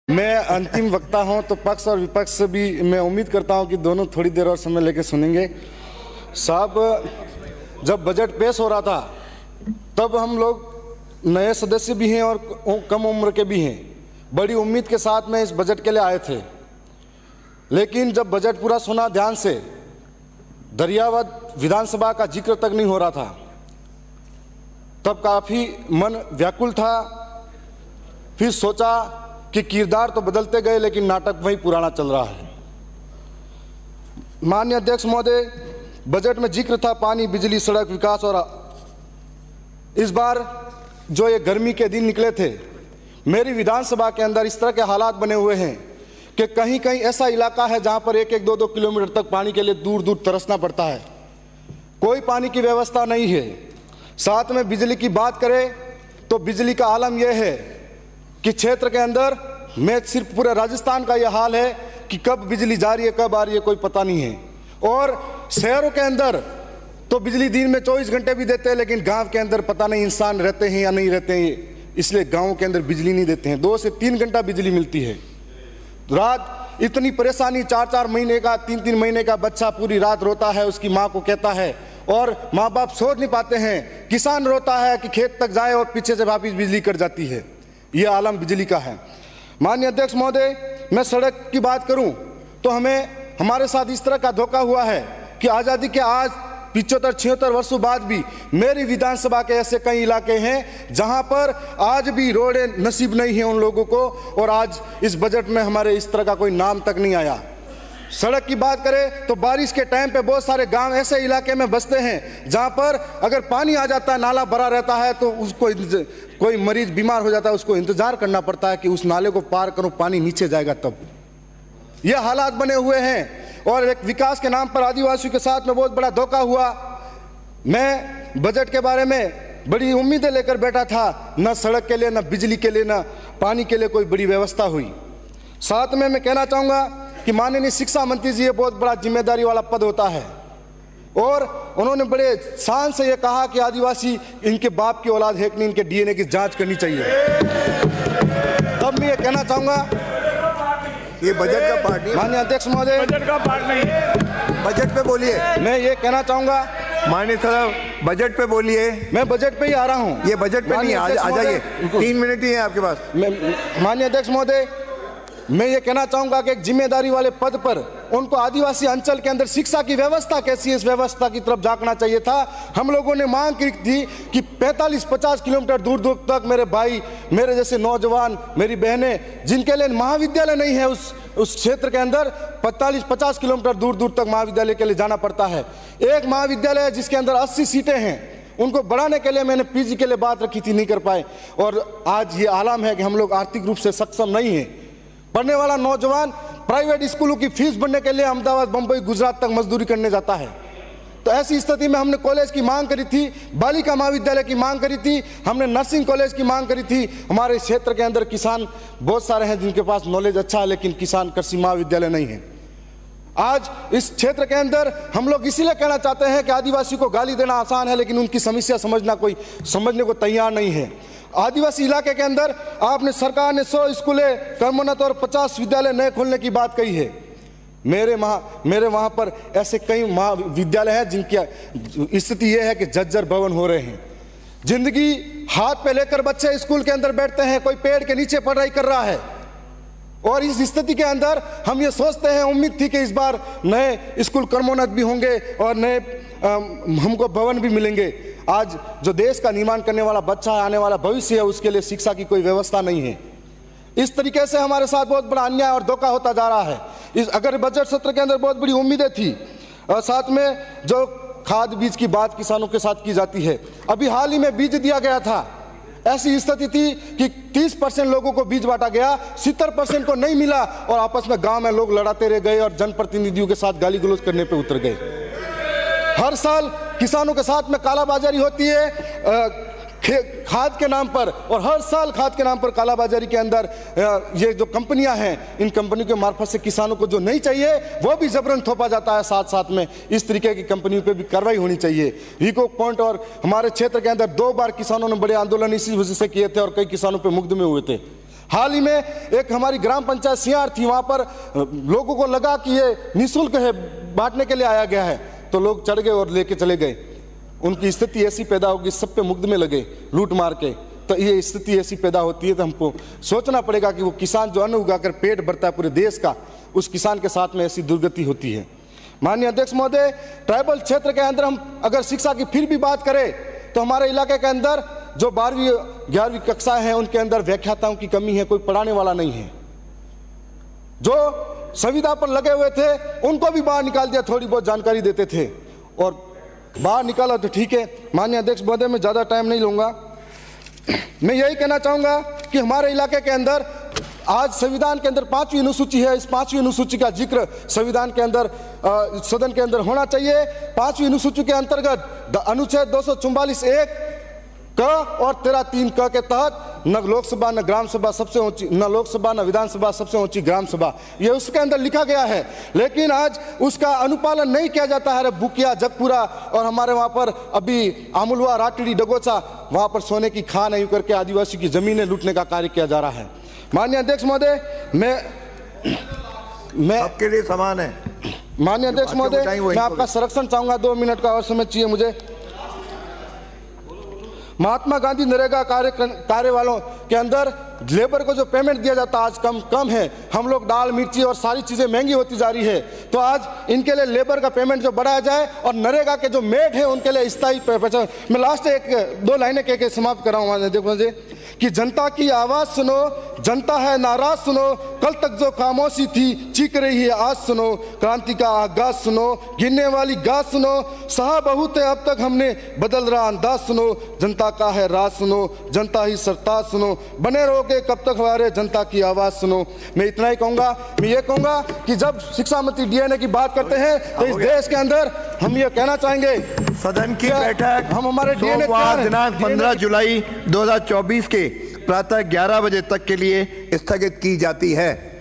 मैं अंतिम वक्ता हूं तो पक्ष और विपक्ष से भी मैं उम्मीद करता हूं कि दोनों थोड़ी देर और समय लेकर सुनेंगे। साहब, जब बजट पेश हो रहा था तब हम लोग नए सदस्य भी हैं और कम उम्र के भी हैं, बड़ी उम्मीद के साथ में इस बजट के लिए आए थे। लेकिन जब बजट पूरा सुना ध्यान से, दरियावद विधानसभा का जिक्र तक नहीं हो रहा था, तब काफ़ी मन व्याकुल था। फिर सोचा कि किरदार तो बदलते गए लेकिन नाटक वही पुराना चल रहा है। माननीय अध्यक्ष महोदय, बजट में जिक्र था पानी, बिजली, सड़क, विकास, और इस बार जो ये गर्मी के दिन निकले थे, मेरी विधानसभा के अंदर इस तरह के हालात बने हुए हैं कि कहीं कहीं ऐसा इलाका है जहां पर 1-1, 2-2 किलोमीटर तक पानी के लिए दूर दूर तरसना पड़ता है। कोई पानी की व्यवस्था नहीं है। साथ में बिजली की बात करें तो बिजली का आलम यह है कि क्षेत्र के अंदर में सिर्फ पूरे राजस्थान का यह हाल है कि कब बिजली जा रही है कब आ रही है कोई पता नहीं है। और शहरों के अंदर तो बिजली दिन में 24 घंटे भी देते हैं, लेकिन गांव के अंदर पता नहीं इंसान रहते हैं या नहीं रहते हैं, इसलिए गांवों के अंदर बिजली नहीं देते हैं। 2 से 3 घंटा बिजली मिलती है। रात इतनी परेशानी, 4-4 महीने का, 3-3 महीने का बच्चा पूरी रात रोता है, उसकी माँ को कहता है, और माँ बाप सोच नहीं पाते हैं। किसान रोता है कि खेत तक जाए और पीछे से वापिस बिजली कट जाती है। यह आलम बिजली का है। माननीय अध्यक्ष महोदय, मैं सड़क की बात करूं तो हमारे साथ इस तरह का धोखा हुआ है कि आज़ादी के आज 75-76 वर्षों बाद भी मेरी विधानसभा के ऐसे कई इलाके हैं जहां पर आज भी रोडें नसीब नहीं है उन लोगों को, और आज इस बजट में हमारे इस तरह का कोई नाम तक नहीं आया। सड़क की बात करें तो बारिश के टाइम पे बहुत सारे गांव ऐसे इलाके में बसते हैं जहां पर अगर पानी आ जाता है, नाला भरा रहता है, तो उसको कोई मरीज बीमार हो जाता है, उसको इंतजार करना पड़ता है कि उस नाले को पार करूं, पानी नीचे जाएगा तब। यह हालात बने हुए हैं। और एक विकास के नाम पर आदिवासियों के साथ में बहुत बड़ा धोखा हुआ। मैं बजट के बारे में बड़ी उम्मीदें लेकर बैठा था, न सड़क के लिए, न बिजली के लिए, न पानी के लिए कोई बड़ी व्यवस्था हुई। साथ में मैं कहना चाहूँगा कि माननीय शिक्षा मंत्री जी, ये बहुत बड़ा जिम्मेदारी वाला पद होता है, और उन्होंने बड़े शान से ये कहा कि आदिवासी इनके बाप की औलाद है कि नहीं, इनके डीएनए की जांच करनी चाहिए। तब मैं ये कहना चाहूँगा, ये बजट का पार्ट नहीं है। माननीय अध्यक्ष महोदय, बजट का पार्ट नहीं है। बजट पे बोलिए। मैं ये कहना चाहूँगा, माननीय साहब, बजट पे बोलिए। मैं बजट पे ही आ रहा हूँ। ये बजट पे नहीं है, आ जाइए, 3 मिनट ही है आपके पास। माननीय अध्यक्ष महोदय, मैं ये कहना चाहूंगा कि एक जिम्मेदारी वाले पद पर उनको आदिवासी अंचल के अंदर शिक्षा की व्यवस्था कैसी है, इस व्यवस्था की तरफ झांकना चाहिए था। हम लोगों ने मांग की थी कि 45-50 किलोमीटर दूर दूर तक मेरे भाई, मेरे जैसे नौजवान, मेरी बहनें जिनके लिए महाविद्यालय नहीं है उस क्षेत्र के अंदर 45-50 किलोमीटर दूर दूर तक महाविद्यालय के लिए जाना पड़ता है। एक महाविद्यालय है जिसके अंदर 80 सीटें हैं, उनको बढ़ाने के लिए मैंने पीजी के लिए बात रखी थी, नहीं कर पाए। और आज ये आलम है कि हम लोग आर्थिक रूप से सक्षम नहीं हैं। पढ़ने वाला नौजवान प्राइवेट स्कूलों की फीस भरने के लिए अहमदाबाद, बंबई, गुजरात तक मजदूरी करने जाता है। तो ऐसी स्थिति में हमने कॉलेज की मांग करी थी, बालिका महाविद्यालय की मांग करी थी, हमने नर्सिंग कॉलेज की मांग करी थी। हमारे क्षेत्र के अंदर किसान बहुत सारे हैं जिनके पास नॉलेज अच्छा है, लेकिन किसान कृषि महाविद्यालय नहीं है। आज इस क्षेत्र के अंदर हम लोग इसीलिए कहना चाहते हैं कि आदिवासी को गाली देना आसान है, लेकिन उनकी समस्या समझने को तैयार नहीं है। आदिवासी इलाके के अंदर आपने, सरकार ने 100 स्कूलें, कर्मोन्नत और 50 विद्यालय नए खोलने की बात कही है। मेरे वहाँ पर ऐसे कई महाविद्यालय हैं जिनकी स्थिति यह है कि जर्जर भवन हो रहे हैं। जिंदगी हाथ पे लेकर बच्चे स्कूल के अंदर बैठते हैं, कोई पेड़ के नीचे पढ़ाई कर रहा है। और इस स्थिति के अंदर हम ये सोचते हैं, उम्मीद थी कि इस बार नए स्कूल कर्मोन्नत भी होंगे और नए हमको भवन भी मिलेंगे। आज जो देश का निर्माण करने वाला बच्चा है, आने वाला भविष्य है, उसके लिए शिक्षा की कोई व्यवस्था नहीं है। इस तरीके से हमारे साथ बहुत बड़ा अन्याय और धोखा होता जा रहा है। अगर बजट सत्र के अंदर बहुत बड़ी उम्मीदें थी, और साथ में जो खाद बीज की बात किसानों के साथ की जाती है, अभी हाल ही में बीज दिया गया था। ऐसी स्थिति थी कि 30% लोगों को बीज बांटा गया, 70% को नहीं मिला, और आपस में गांव में लोग लड़ाते रह गए और जनप्रतिनिधियों के साथ गाली गलौज करने पे उतर गए। हर साल किसानों के साथ में कालाबाजारी होती है खाद के नाम पर, और हर साल खाद के नाम पर कालाबाजारी के अंदर ये जो कंपनियां हैं, इन कंपनियों के मार्फत से किसानों को जो नहीं चाहिए वो भी जबरन थोपा जाता है। साथ साथ में इस तरीके की कंपनियों पे भी कार्रवाई होनी चाहिए। वीको पॉइंट और हमारे क्षेत्र के अंदर 2 बार किसानों ने बड़े आंदोलन इसी वजह से किए थे और कई किसानों पे मुकदमे हुए थे। हाल ही में एक हमारी ग्राम पंचायत सियार थी, वहां पर लोगों को लगा कि ये निःशुल्क है, बांटने के लिए आया गया है, तो लोग चढ़ गए और लेके चले गए। उनकी स्थिति ऐसी पैदा होगी, सब पे मुकदमे लगे लूट मार के। तो ये स्थिति ऐसी पैदा होती है, तो हमको सोचना पड़ेगा कि वो किसान जो अन्न उगाकर पेट भरता है पूरे देश का, उस किसान के साथ में ऐसी दुर्गति होती है। माननीय अध्यक्ष महोदय, ट्राइबल क्षेत्र के अंदर हम अगर शिक्षा की फिर भी बात करें तो हमारे इलाके के अंदर जो 12वीं 11वीं कक्षा हैं उनके अंदर व्याख्याताओं की कमी है, कोई पढ़ाने वाला नहीं है। जो संविदा पर लगे हुए थे उनको भी बाहर निकाल दिया, थोड़ी बहुत जानकारी देते थे और बाहर निकाला तो ठीक है। माननीय अध्यक्ष महोदय, मैं ज़्यादा टाइम नहीं लूँगा। मैं यही कहना चाहूँगा कि हमारे इलाके के अंदर आज संविधान के अंदर 5वीं अनुसूची है, इस 5वीं अनुसूची का जिक्र संविधान के अंदर सदन के अंदर होना चाहिए। 5वीं अनुसूची के अंतर्गत अनुच्छेद 244(1) क और 13(3) क के तहत न लोकसभा न ग्राम सभा सबसे ऊंची, न लोकसभा न विधानसभा सबसे ऊंची ग्राम सभा, ये उसके अंदर लिखा गया है, लेकिन आज उसका अनुपालन नहीं किया जाता है। बुकिया, जगपुरा और हमारे वहाँ पर अभी आमुलवा, राटड़ी, डगोचा, वहाँ पर सोने की खान यूं करके आदिवासी की जमीनें लूटने का कार्य किया जा रहा है। माननीय अध्यक्ष महोदय, मैं आपके लिए समान है। माननीय अध्यक्ष महोदय, मैं आपका संरक्षण चाहूंगा, 2 मिनट का और समय चाहिए मुझे। महात्मा गांधी नरेगा कार्य वालों के अंदर लेबर को जो पेमेंट दिया जाता आज कम है। हम लोग दाल, मिर्ची और सारी चीज़ें महंगी होती जा रही है, तो आज इनके लिए लेबर का पेमेंट जो बढ़ाया जाए और नरेगा के जो मेड है उनके लिए स्थायी पहचान। मैं लास्ट 1-2 लाइनें कह के समाप्त कर रहा हूँ। देखो मुझे कि जनता की आवाज़ सुनो, जनता है नाराज सुनो, कल तक जो खामोशी थी चीख रही है आज सुनो, क्रांति का आगाज सुनो, गिरने वाली गाज सुनो, सहा बहुत है अब तक हमने बदल रहा अंदाज सुनो, जनता का है राज सुनो, जनता ही सरताज सुनो, बने रहोगे कब तक हमारे जनता की आवाज़ सुनो। मैं इतना ही कहूँगा। मैं ये कहूँगा कि जब शिक्षा मंत्री डीएनए की बात करते हैं तो इस देश के अंदर हम ये कहना चाहेंगे, सदन की बैठक हम हमारे सोमवार दिनांक 15 जुलाई 2024 के प्रातः 11 बजे तक के लिए स्थगित की जाती है।